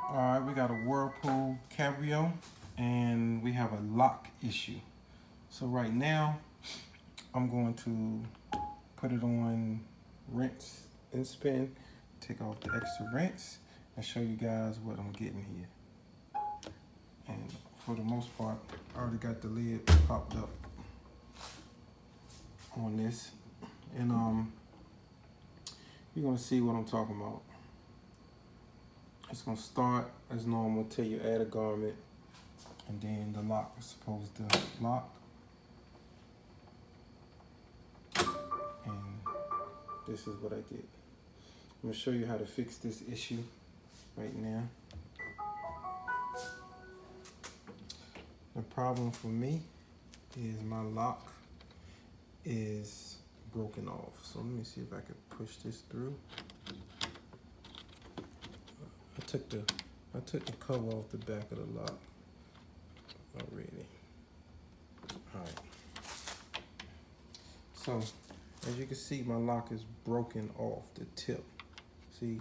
Alright, we got a Whirlpool Cabrio and we have a lock issue. So right now, I'm going to put it on rinse and spin, take off the extra rinse, and show you guys what I'm getting here. And for the most part, I already got the lid popped up on this. And you're gonna see what I'm talking about. It's gonna start as normal till you add a garment, and then the lock is supposed to lock. And this is what I get. I'm gonna show you how to fix this issue right now. The problem for me is my lock is broken off. So let me see if I can push this through. I took the cover off the back of the lock already. Alright. So as you can see, my lock is broken off the tip. See,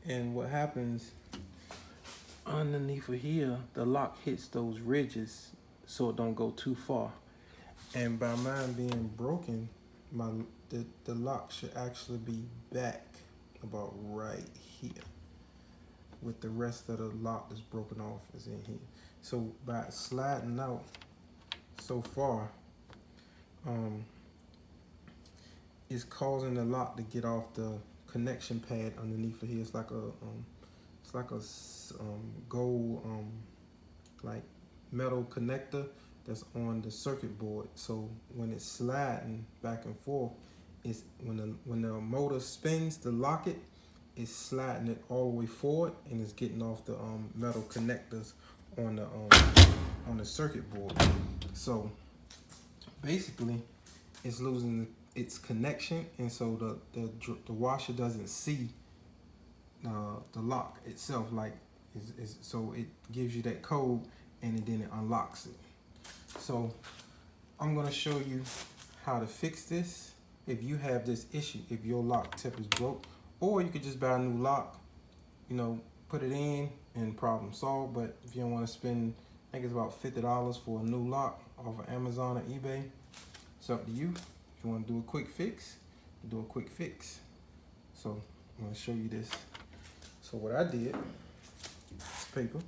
and what happens underneath of here, the lock hits those ridges so it don't go too far. And by mine being broken, the lock should actually be back about right here, with the rest of the lock that's broken off is in here. So by sliding out so far, it's causing the lock to get off the connection pad underneath of here. It's like a gold like metal connector that's on the circuit board. So when it's sliding back and forth, it's when the motor spins to lock it, it's sliding it all the way forward, and it's getting off the metal connectors on the circuit board. So basically, it's losing its connection, and so the washer doesn't see the lock itself. So it gives you that code, and then it unlocks it. So I'm gonna show you how to fix this if you have this issue, if your lock tip is broke. Or you could just buy a new lock, put it in and problem solved. But if you don't want to spend, I think it's about $50 for a new lock off of Amazon or eBay, it's up to you. If you want to do a quick fix, do a quick fix. So I'm going to show you this. So what I did, this paper,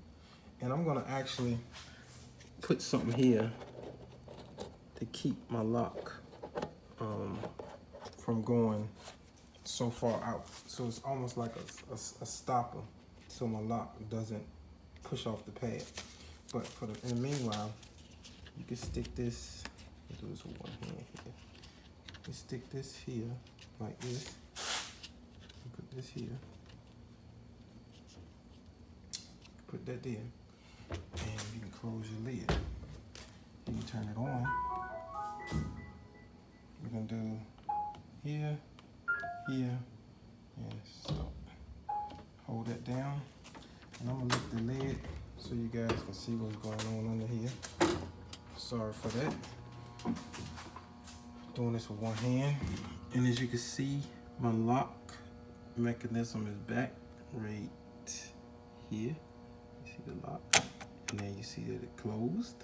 and I'm going to actually put something here to keep my lock from going so far out. So it's almost like a stopper, so my lock doesn't push off the pad. But in the meanwhile, you can stick this, do this with one hand here. You can stick this here like this, and put this here, put that there, and you can close your lid. And you turn it on. We're gonna do here, here, and stop. Hold that down, and I'm gonna lift the lid so you guys can see what's going on under here. Sorry for that. Doing this with one hand, and as you can see, my lock mechanism is back right here. You see the lock, and then you see that it closed.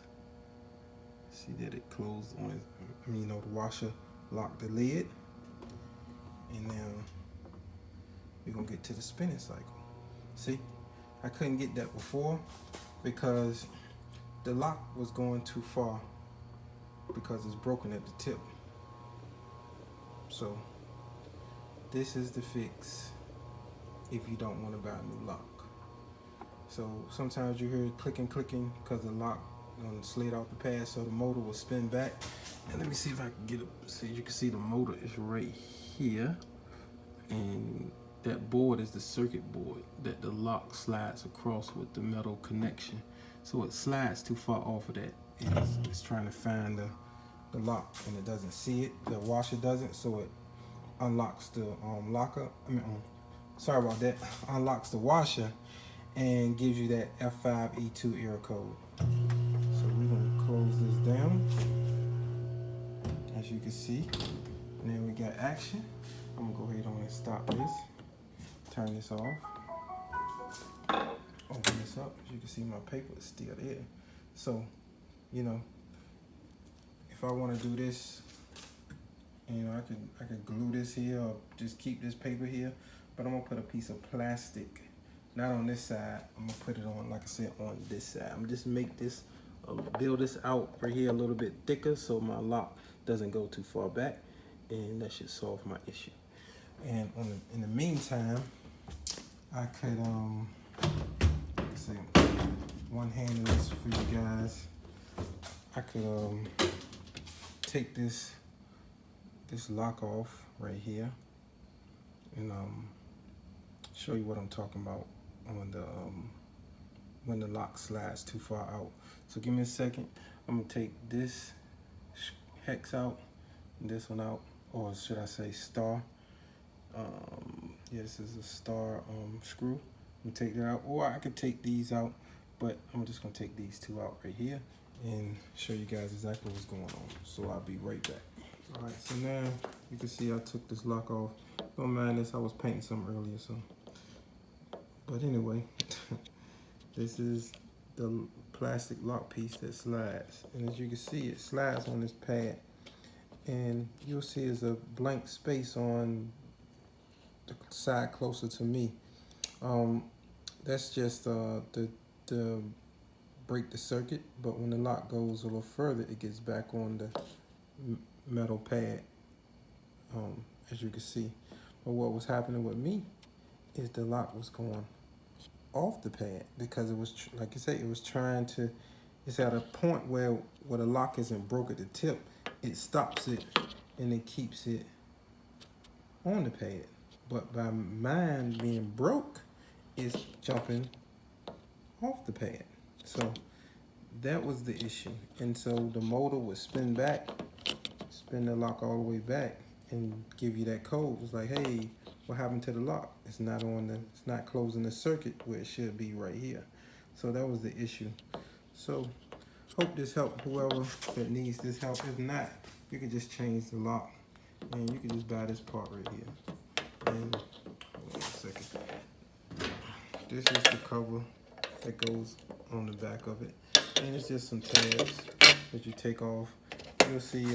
See that it closed on it. The washer locked the lid, and now we're gonna get to the spinning cycle. See, I couldn't get that before because the lock was going too far because it's broken at the tip. So this is the fix if you don't want to buy a new lock. So sometimes you hear clicking because the lock slid off the pad, so the motor will spin back. And let me see if I can get it. So you can see the motor is right here, and that board is the circuit board that the lock slides across with the metal connection. So it slides too far off of that, and it's trying to find the lock, and it doesn't see it. The washer doesn't, so it unlocks the locker. Sorry about that. Unlocks the washer and gives you that F5E2 error code. So we're gonna close this down, as you can see. And then we got action. I'm gonna go ahead on and stop this. Turn this off. this up. As you can see, my paper is still there. So, you know, if I want to do this, you know, I can glue this here or just keep this paper here, but I'm gonna put a piece of plastic, not on this side. I'm gonna put it on, like I said, on this side. I'm just make this, build this out right here a little bit thicker so my lock doesn't go too far back, and that should solve my issue. And in the meantime, I could let's see, one hand in this for you guys. I could take this lock off right here and show you what I'm talking about on the when the lock slides too far out. So give me a second. I'm gonna take this hex out and this one out, or should I say star. Yeah, this is a star screw. I'm gonna take that out, or I could take these out, but I'm just gonna take these two out right here and show you guys exactly what's going on. So I'll be right back. All right, so now you can see I took this lock off. Don't mind this, I was painting something earlier, so. But anyway, this is the plastic lock piece that slides. And as you can see, it slides on this pad. And you'll see there's a blank space on the side closer to me. That's just to break the circuit, but when the lock goes a little further, it gets back on the metal pad, as you can see. But what was happening with me is the lock was going off the pad because it was, like I say, it was trying to, it's at a point where the lock isn't broke at the tip, it stops it and it keeps it on the pad. But by mine being broke, it's jumping off the pad. So that was the issue. And so the motor would spin back, spin the lock all the way back and give you that code. It's like, hey, what happened to the lock? It's not on the, it's not closing the circuit where it should be right here. So that was the issue. So hope this helped whoever that needs this help. If not, you can just change the lock and you can just buy this part right here. And hold on a second. This is the cover that goes on the back of it. And it's just some tabs that you take off. You'll see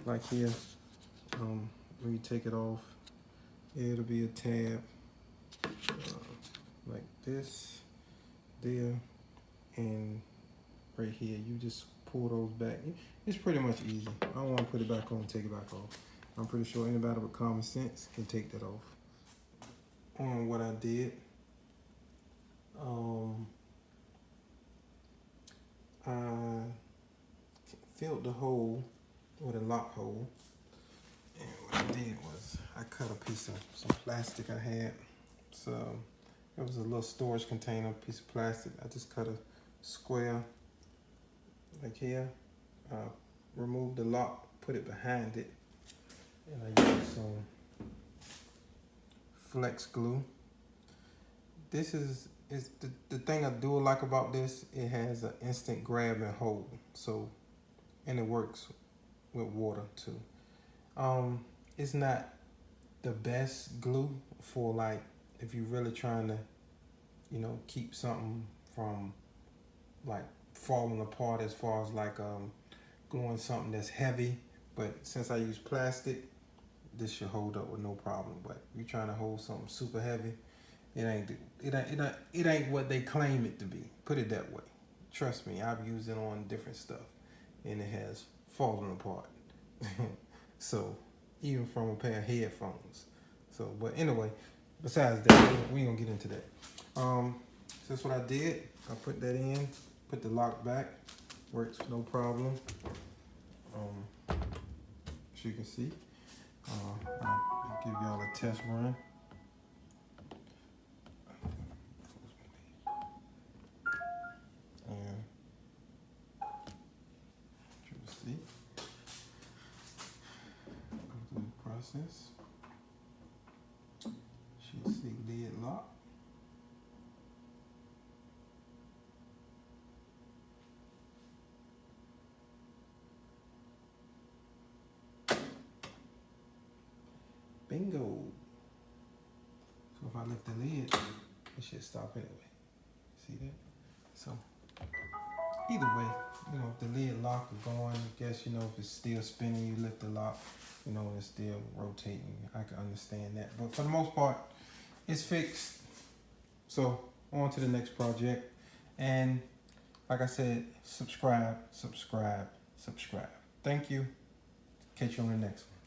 like here, when you take it off, it'll be a tab like this, there, and right here. You just pull those back. It's pretty much easy. I don't want to put it back on, take it back off. I'm pretty sure anybody with common sense can take that off. On what I did, I filled the hole with a lock hole, and what I did was I cut a piece of some plastic I had. So it was a little storage container, piece of plastic. I just cut a square like here, removed the lock, put it behind it, and I used some flex glue. This is the thing I do like about this. It has an instant grab and hold, so, and it works with water too. It's not the best glue for, like, if you're really trying to, you know, keep something from like falling apart, as far as like gluing something that's heavy. But since I use plastic, this should hold up with no problem. But if you're trying to hold something super heavy, it ain't what they claim it to be. Put it that way. Trust me, I've used it on different stuff, and it has fallen apart. So even from a pair of headphones. So, but anyway, besides that, we ain't gonna get into that. So that's what I did. I put that in, put the lock back, works no problem. As you can see, I'll give y'all a test run. And you can see, go through the process. Should see lid lock. Bingo. So if I lift the lid, it should stop anyway. See that? So either way, you know, if the lid lock is going, I guess, you know, if it's still spinning, you lift the lock, you know, it's still rotating. I can understand that. But for the most part, it's fixed. So on to the next project. And like I said, subscribe. Thank you. Catch you on the next one.